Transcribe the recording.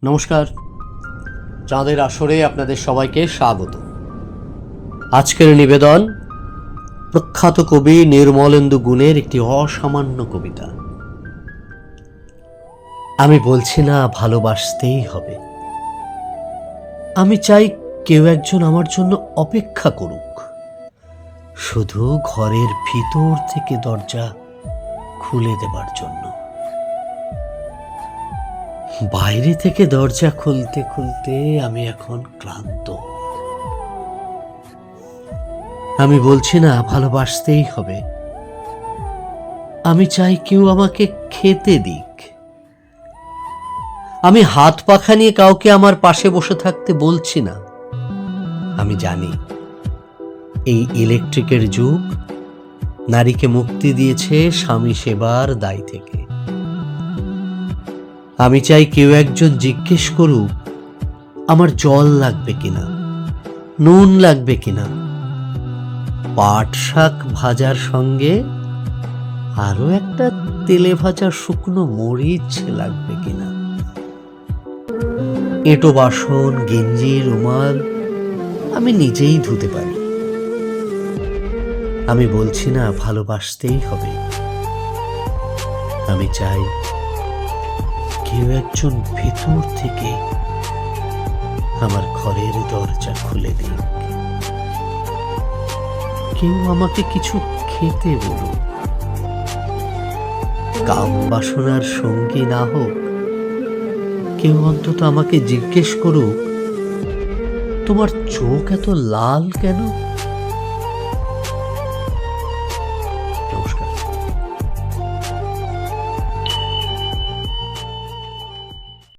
নমস্কার, চাঁদের আসরে আপনাদের সবাইকে স্বাগত। আজকের নিবেদন প্রখ্যাত কবি নির্মলেন্দু গুণের একটি অসামান্য কবিতা। আমি বলছি না ভালোবাসতেই হবে, আমি চাই কেউ একজন আমার জন্য অপেক্ষা করুক, শুধু ঘরের ভিতর থেকে দরজা খুলে দেবার জন্য। বাইরে থেকে দরজা খুলতে খুলতে আমি এখন ক্লান্ত। আমি বলছি না ভালোবাসতেই হবে, আমি চাই কেউ আমাকে খেতে দিক। আমি হাত পাখা নিয়ে কাউকে আমার পাশে বসে থাকতে বলছি না। আমি জানি এই ইলেকট্রিকের যুগ নারীকে মুক্তি দিয়েছে স্বামী সেবার দায় থেকে। আমি চাই কেউ একজন জিজ্ঞেস করুক আমার জল লাগবে কিনা, নুন লাগবে কিনা, পাট শাক ভাজার সঙ্গে আরো একটা তেলে ভাজা শুকনো মরিচ লাগবে কিনা। এঁটো বাসন, গেঞ্জি, রুমাল আমি নিজেই ধুতে পারি। আমি বলছি না ভালোবাসতেই হবে, আমি চাই কেউ একজন ভেতর থেকে আমার ঘরের দরজা খুলে দিক, কেউ আমাকে কিছু খেতে বলুক। কাম বাসনার সঙ্গী না হোক, কেউ অন্তত আমাকে জিজ্ঞেস করুক তোমার চোখ এত লাল কেন।